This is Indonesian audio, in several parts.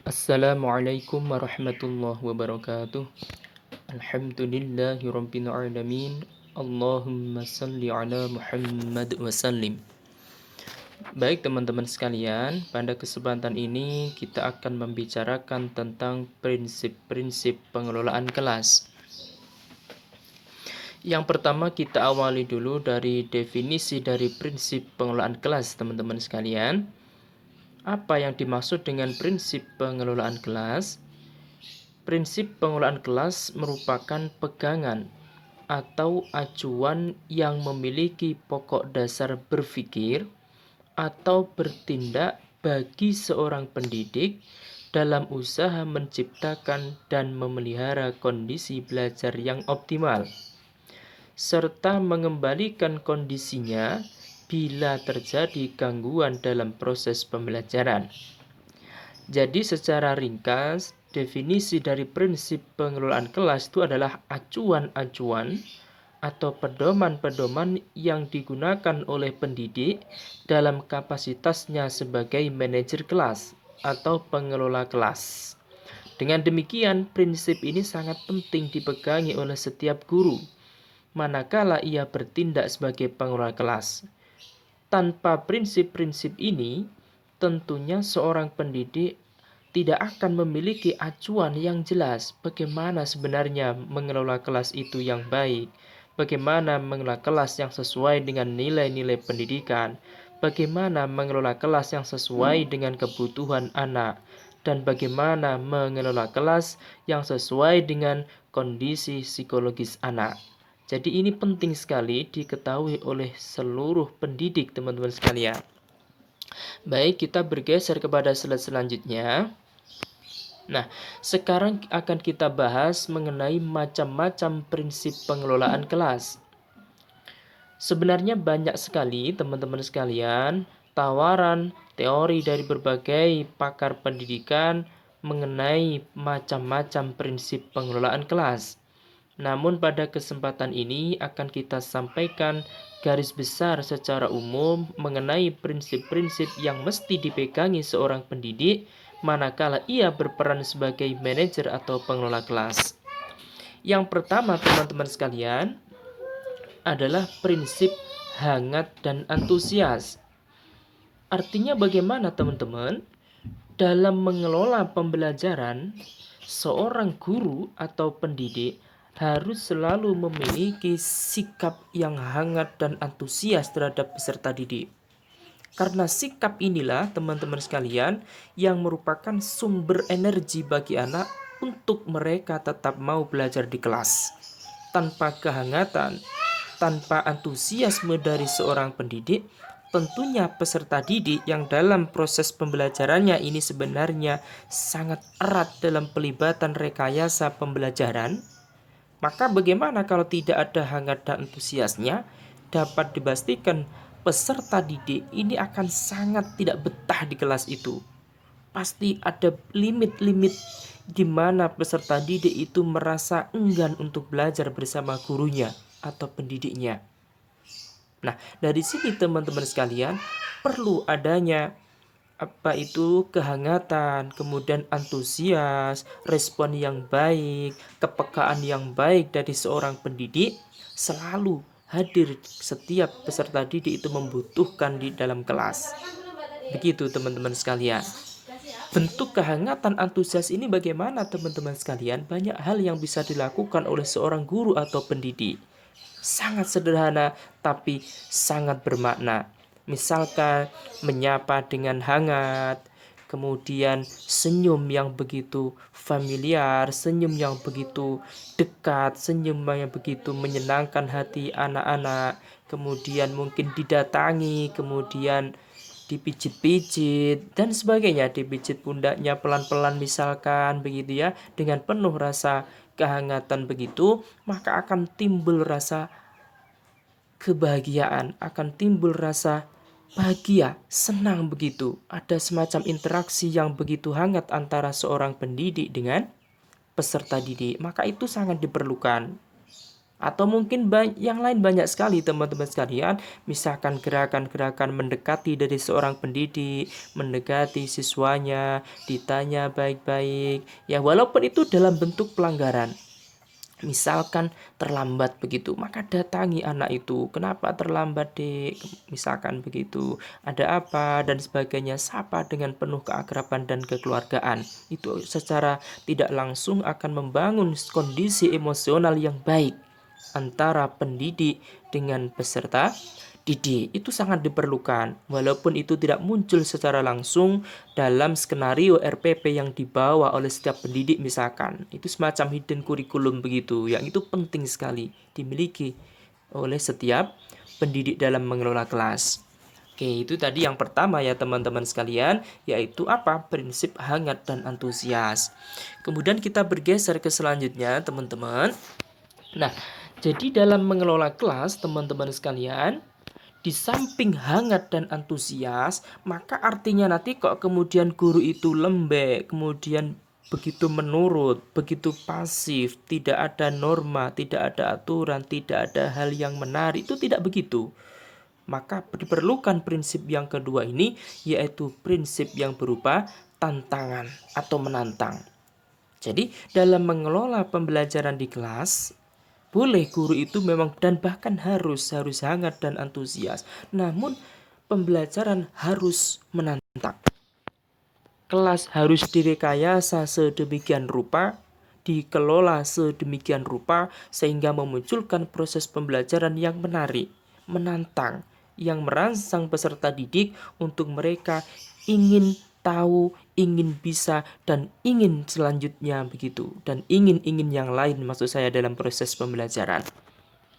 Assalamualaikum warahmatullahi wabarakatuh. Alhamdulillahirabbil alamin. Allahumma salli ala Muhammad wa sallim. Baik teman-teman sekalian, pada kesempatan ini kita akan membicarakan tentang prinsip-prinsip pengelolaan kelas. Yang pertama kita awali dulu dari definisi dari prinsip pengelolaan kelas, teman-teman sekalian. Apa yang dimaksud dengan prinsip pengelolaan kelas? Prinsip pengelolaan kelas merupakan pegangan atau acuan yang memiliki pokok dasar berpikir atau bertindak bagi seorang pendidik dalam usaha menciptakan dan memelihara kondisi belajar yang optimal, serta mengembalikan kondisinya bila terjadi gangguan dalam proses pembelajaran. Jadi secara ringkas, definisi dari prinsip pengelolaan kelas itu adalah acuan-acuan atau pedoman-pedoman yang digunakan oleh pendidik dalam kapasitasnya sebagai manajer kelas atau pengelola kelas. Dengan demikian, prinsip ini sangat penting dipegangi oleh setiap guru, manakala ia bertindak sebagai pengelola kelas. Tanpa prinsip-prinsip ini, tentunya seorang pendidik tidak akan memiliki acuan yang jelas bagaimana sebenarnya mengelola kelas itu yang baik, bagaimana mengelola kelas yang sesuai dengan nilai-nilai pendidikan, bagaimana mengelola kelas yang sesuai dengan kebutuhan anak, dan bagaimana mengelola kelas yang sesuai dengan kondisi psikologis anak. Jadi ini penting sekali diketahui oleh seluruh pendidik, teman-teman sekalian. Baik, kita bergeser kepada slide selanjutnya. Nah, sekarang akan kita bahas mengenai macam-macam prinsip pengelolaan kelas. Sebenarnya banyak sekali teman-teman sekalian tawaran teori dari berbagai pakar pendidikan mengenai macam-macam prinsip pengelolaan kelas. Namun pada kesempatan ini akan kita sampaikan garis besar secara umum mengenai prinsip-prinsip yang mesti dipegangi seorang pendidik manakala ia berperan sebagai manajer atau pengelola kelas. Yang pertama teman-teman sekalian adalah prinsip hangat dan antusias. Artinya bagaimana teman-teman? Dalam mengelola pembelajaran, seorang guru atau pendidik harus selalu memiliki sikap yang hangat dan antusias terhadap peserta didik. Karena sikap inilah teman-teman sekalian yang merupakan sumber energi bagi anak untuk mereka tetap mau belajar di kelas. Tanpa kehangatan, tanpa antusiasme dari seorang pendidik, tentunya peserta didik yang dalam proses pembelajarannya ini sebenarnya sangat erat dalam pelibatan rekayasa pembelajaran. Maka bagaimana kalau tidak ada hangat dan antusiasnya? Dapat dipastikan peserta didik ini akan sangat tidak betah di kelas itu. Pasti ada limit-limit di mana peserta didik itu merasa enggan untuk belajar bersama gurunya atau pendidiknya. Nah, dari sini teman-teman sekalian perlu adanya kehangatan, kemudian antusias, respon yang baik, kepekaan yang baik dari seorang pendidik selalu hadir setiap peserta didik itu membutuhkan di dalam kelas. Begitu teman-teman sekalian. Bentuk kehangatan antusias ini bagaimana teman-teman sekalian? Banyak hal yang bisa dilakukan oleh seorang guru atau pendidik. Sangat sederhana tapi sangat bermakna. Misalkan menyapa dengan hangat, kemudian senyum yang begitu familiar, senyum yang begitu dekat, senyum yang begitu menyenangkan hati anak-anak, kemudian mungkin didatangi, kemudian dipijit-pijit dan sebagainya, dipijit pundaknya pelan-pelan misalkan begitu ya, dengan penuh rasa kehangatan begitu, maka akan timbul rasa kebahagiaan, akan timbul rasa bahagia, senang begitu. Ada semacam interaksi yang begitu hangat antara seorang pendidik dengan peserta didik, maka itu sangat diperlukan. Atau mungkin yang lain banyak sekali teman-teman sekalian, misalkan gerakan-gerakan mendekati dari seorang pendidik, mendekati siswanya, ditanya baik-baik, ya walaupun itu dalam bentuk pelanggaran. Misalkan terlambat begitu, maka datangi anak itu. Kenapa terlambat, Dek? Misalkan begitu. Ada apa dan sebagainya. Sapa dengan penuh keakraban dan kekeluargaan. Itu secara tidak langsung akan membangun kondisi emosional yang baik antara pendidik dengan peserta didik. Itu sangat diperlukan, walaupun itu tidak muncul secara langsung dalam skenario RPP yang dibawa oleh setiap pendidik misalkan. Itu semacam hidden curriculum begitu, yang itu penting sekali dimiliki oleh setiap pendidik dalam mengelola kelas. Oke, itu tadi yang pertama ya teman-teman sekalian, yaitu apa? Prinsip hangat dan antusias. Kemudian kita bergeser ke selanjutnya, teman-teman. Nah, jadi dalam mengelola kelas, teman-teman sekalian, di samping hangat dan antusias, maka artinya nanti kok kemudian guru itu lembek, kemudian begitu menurut, begitu pasif, tidak ada norma, tidak ada aturan, tidak ada hal yang menarik, itu tidak begitu. Maka diperlukan prinsip yang kedua ini, yaitu prinsip yang berupa tantangan atau menantang. Jadi dalam mengelola pembelajaran di kelas, boleh guru itu memang dan bahkan harus hangat dan antusias. Namun pembelajaran harus menantang. Kelas harus direkayasa sedemikian rupa, dikelola sedemikian rupa sehingga memunculkan proses pembelajaran yang menarik, menantang, yang merangsang peserta didik untuk mereka ingin tahu, ingin bisa, dan ingin selanjutnya begitu. Dan ingin yang lain maksud saya dalam proses pembelajaran.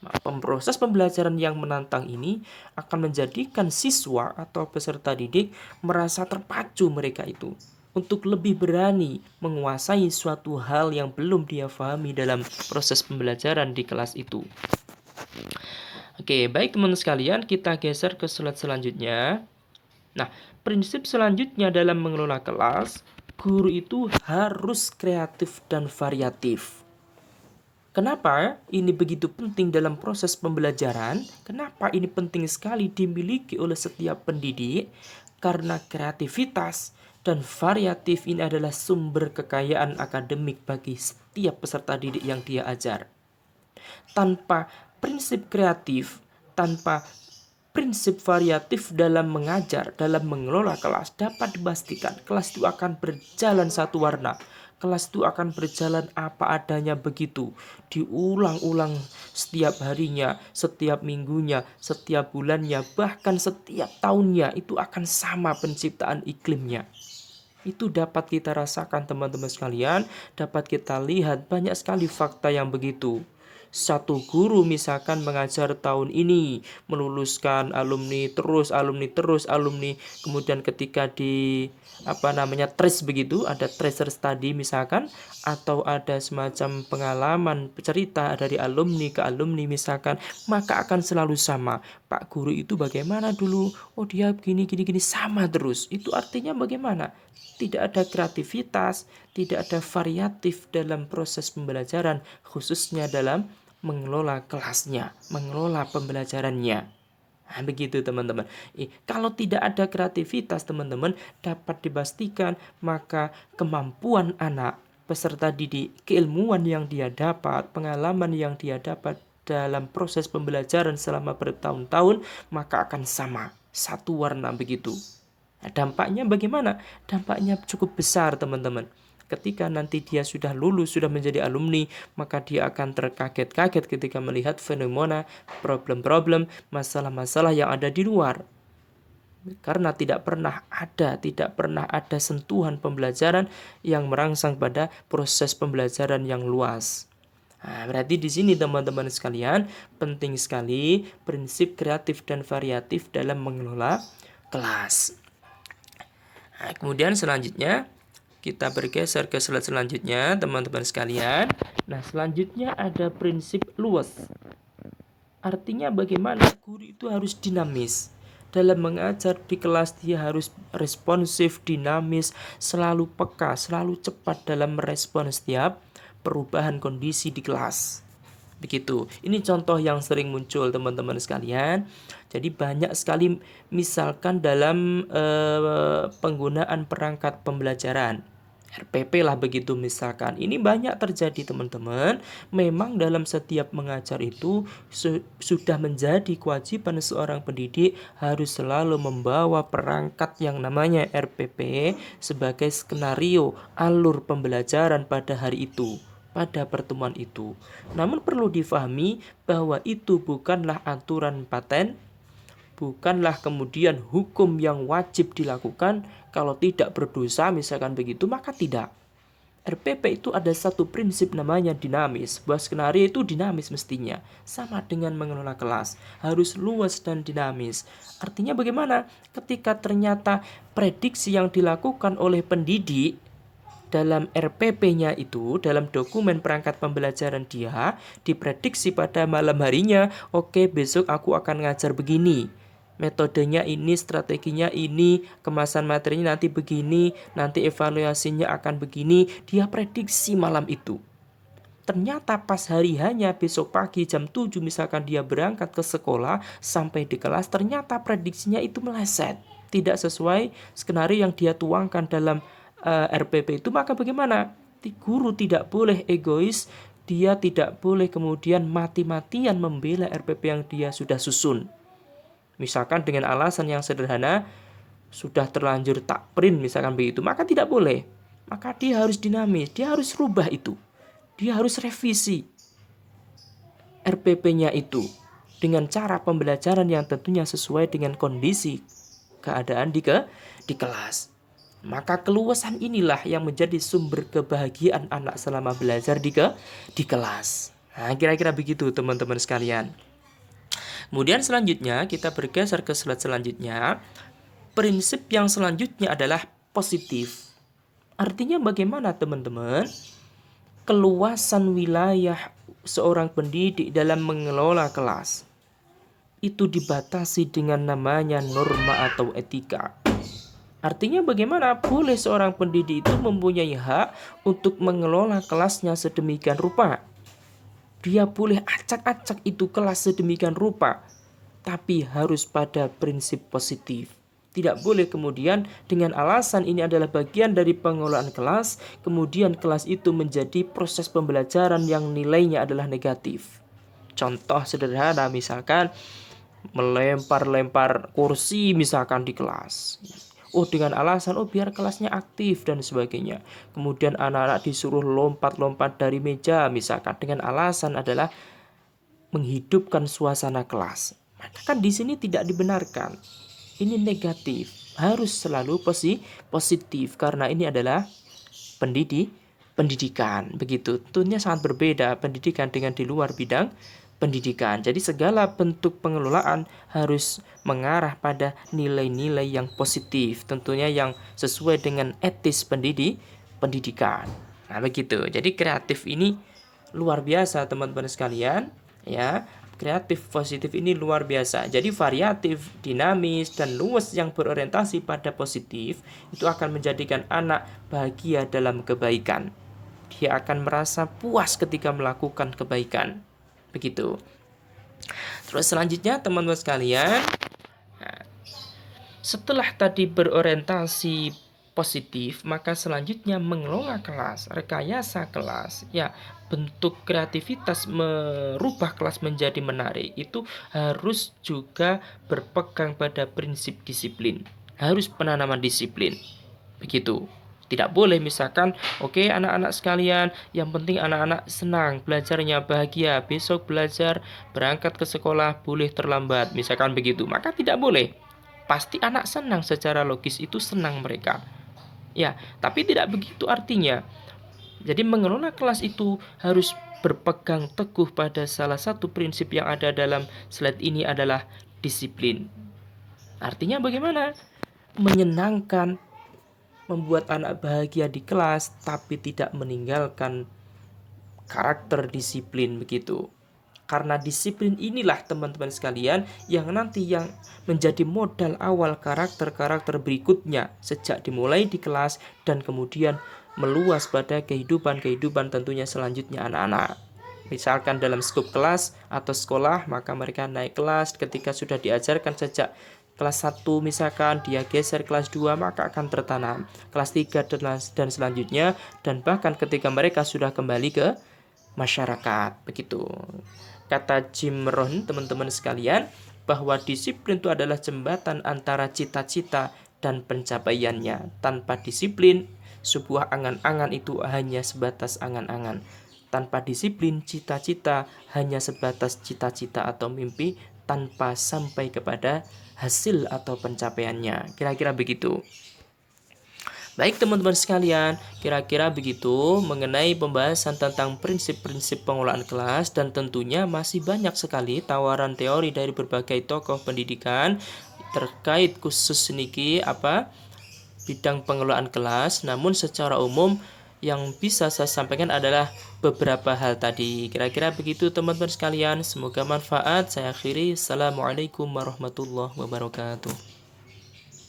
Nah, proses pembelajaran yang menantang ini akan menjadikan siswa atau peserta didik merasa terpacu mereka itu untuk lebih berani menguasai suatu hal yang belum dia pahami dalam proses pembelajaran di kelas itu. Oke, baik teman-teman sekalian, kita geser ke slide selanjutnya. Nah, prinsip selanjutnya dalam mengelola kelas, guru itu harus kreatif dan variatif. Kenapa ini begitu penting dalam proses pembelajaran? Kenapa ini penting sekali dimiliki oleh setiap pendidik? Karena kreativitas dan variatif ini adalah sumber kekayaan akademik bagi setiap peserta didik yang dia ajar. Tanpa prinsip kreatif, tanpa prinsip variatif dalam mengajar, dalam mengelola kelas, dapat dipastikan kelas itu akan berjalan satu warna. Kelas itu akan berjalan apa adanya begitu. Diulang-ulang setiap harinya, setiap minggunya, setiap bulannya, bahkan setiap tahunnya. Itu akan sama penciptaan iklimnya. Itu dapat kita rasakan teman-teman sekalian, dapat kita lihat banyak sekali fakta yang begitu. Satu guru misalkan mengajar tahun ini meluluskan alumni terus alumni, kemudian ketika di trace begitu, ada tracer study misalkan, atau ada semacam pengalaman cerita dari alumni ke alumni misalkan, maka akan selalu sama. Pak guru itu bagaimana dulu? Oh dia gini sama terus. Itu artinya bagaimana? Tidak ada kreativitas, tidak ada variatif dalam proses pembelajaran, khususnya dalam mengelola kelasnya, mengelola pembelajarannya. Nah, begitu teman-teman. Kalau tidak ada kreativitas teman-teman, dapat dipastikan maka kemampuan anak peserta didik, keilmuan yang dia dapat, pengalaman yang dia dapat dalam proses pembelajaran selama bertahun-tahun, maka akan sama, satu warna begitu. Nah, dampaknya bagaimana? Dampaknya cukup besar teman-teman. Ketika nanti dia sudah lulus, sudah menjadi alumni, maka dia akan terkaget-kaget ketika melihat fenomena, problem-problem, masalah-masalah yang ada di luar. Karena tidak pernah ada sentuhan pembelajaran yang merangsang pada proses pembelajaran yang luas. Nah, berarti di sini teman-teman sekalian, penting sekali prinsip kreatif dan variatif dalam mengelola kelas. Nah, kemudian selanjutnya kita bergeser ke slide selanjutnya, teman-teman sekalian. Nah, selanjutnya ada prinsip luas. Artinya bagaimana guru itu harus dinamis. Dalam mengajar di kelas dia harus responsif, dinamis, selalu peka, selalu cepat dalam merespon setiap perubahan kondisi di kelas. Begitu. Ini contoh yang sering muncul teman-teman sekalian. Jadi banyak sekali misalkan dalam penggunaan perangkat pembelajaran. RPP lah begitu misalkan. Ini banyak terjadi teman-teman. Memang dalam setiap mengajar itu sudah menjadi kewajiban seorang pendidik harus selalu membawa perangkat yang namanya RPP sebagai skenario alur pembelajaran pada hari itu, pada pertemuan itu. Namun perlu difahami bahwa itu bukanlah aturan paten, bukanlah kemudian hukum yang wajib dilakukan. Kalau tidak berdosa misalkan begitu, maka tidak. RPP itu ada satu prinsip namanya dinamis. Sebuah skenario itu dinamis mestinya. Sama dengan mengelola kelas. Harus luas dan dinamis. Artinya bagaimana? Ketika ternyata prediksi yang dilakukan oleh pendidik dalam RPP-nya itu, dalam dokumen perangkat pembelajaran dia, diprediksi pada malam harinya, oke, besok aku akan ngajar begini. Metodenya ini, strateginya ini, kemasan materinya nanti begini, nanti evaluasinya akan begini. Dia prediksi malam itu. Ternyata pas hari hanya besok pagi jam 7 misalkan dia berangkat ke sekolah, sampai di kelas ternyata prediksinya itu meleset. Tidak sesuai skenario yang dia tuangkan dalam RPP itu, maka bagaimana? Guru tidak boleh egois, dia tidak boleh kemudian mati-matian membela RPP yang dia sudah susun. Misalkan dengan alasan yang sederhana, sudah terlanjur tak print misalkan begitu, maka tidak boleh. Maka dia harus dinamis, dia harus rubah itu. Dia harus revisi RPP-nya itu dengan cara pembelajaran yang tentunya sesuai dengan kondisi keadaan di kelas. Maka keluasan inilah yang menjadi sumber kebahagiaan anak selama belajar di kelas. Nah, kira-kira begitu teman-teman sekalian. Kemudian selanjutnya kita bergeser ke slide selanjutnya. Prinsip yang selanjutnya adalah positif. Artinya bagaimana teman-teman? Keluasan wilayah seorang pendidik dalam mengelola kelas itu dibatasi dengan namanya norma atau etika. Artinya bagaimana? Boleh seorang pendidik itu mempunyai hak untuk mengelola kelasnya sedemikian rupa. Dia boleh acak-acak itu kelas sedemikian rupa, tapi harus pada prinsip positif. Tidak boleh kemudian dengan alasan ini adalah bagian dari pengelolaan kelas, kemudian kelas itu menjadi proses pembelajaran yang nilainya adalah negatif. Contoh sederhana misalkan melempar-lempar kursi misalkan di kelas. Dengan alasan biar kelasnya aktif dan sebagainya. Kemudian anak-anak disuruh lompat-lompat dari meja misalkan dengan alasan adalah menghidupkan suasana kelas. Maka kan di sini tidak dibenarkan. Ini negatif. Harus selalu positif karena ini adalah pendidikan. Begitu. Tentunya sangat berbeda pendidikan dengan di luar bidang pendidikan. Jadi segala bentuk pengelolaan harus mengarah pada nilai-nilai yang positif, tentunya yang sesuai dengan etis pendidikan. Nah, begitu. Jadi kreatif ini luar biasa teman-teman sekalian, ya. Kreatif positif ini luar biasa. Jadi variatif, dinamis, dan luas yang berorientasi pada positif itu akan menjadikan anak bahagia dalam kebaikan. Dia akan merasa puas ketika melakukan kebaikan. Begitu. Terus selanjutnya teman-teman sekalian, setelah tadi berorientasi positif, maka selanjutnya mengelola kelas, rekayasa kelas. Ya, bentuk kreativitas merubah kelas menjadi menarik itu harus juga berpegang pada prinsip disiplin. Harus penanaman disiplin. Begitu. Tidak boleh misalkan, anak-anak sekalian, yang penting anak-anak senang, belajarnya bahagia, besok belajar, berangkat ke sekolah, boleh terlambat, misalkan begitu. Maka tidak boleh. Pasti anak senang, secara logis itu senang mereka. Ya, tapi tidak begitu artinya. Jadi mengelola kelas itu harus berpegang teguh pada salah satu prinsip yang ada dalam slide ini adalah disiplin. Artinya bagaimana? Menyenangkan, membuat anak bahagia di kelas, tapi tidak meninggalkan karakter disiplin begitu. Karena disiplin inilah teman-teman sekalian yang nanti yang menjadi modal awal karakter-karakter berikutnya sejak dimulai di kelas dan kemudian meluas pada kehidupan tentunya selanjutnya anak-anak. Misalkan dalam skup kelas atau sekolah, maka mereka naik kelas. Ketika sudah diajarkan sejak kelas 1 misalkan, dia geser kelas 2, maka akan tertanam kelas 3 dan selanjutnya, dan bahkan ketika mereka sudah kembali ke masyarakat. Begitu kata Jim Rohn, teman-teman sekalian, bahwa disiplin itu adalah jembatan antara cita-cita dan pencapaiannya. Tanpa disiplin, sebuah angan-angan itu hanya sebatas angan-angan. Tanpa disiplin, cita-cita hanya sebatas cita-cita atau mimpi tanpa sampai kepada hasil atau pencapaiannya. Kira-kira begitu. Baik teman-teman sekalian, kira-kira begitu mengenai pembahasan tentang prinsip-prinsip pengelolaan kelas, dan tentunya masih banyak sekali tawaran teori dari berbagai tokoh pendidikan terkait khusus niki bidang pengelolaan kelas. Namun secara umum yang bisa saya sampaikan adalah beberapa hal tadi. Kira-kira begitu teman-teman sekalian. Semoga manfaat. Saya akhiri. Assalamualaikum warahmatullahi wabarakatuh.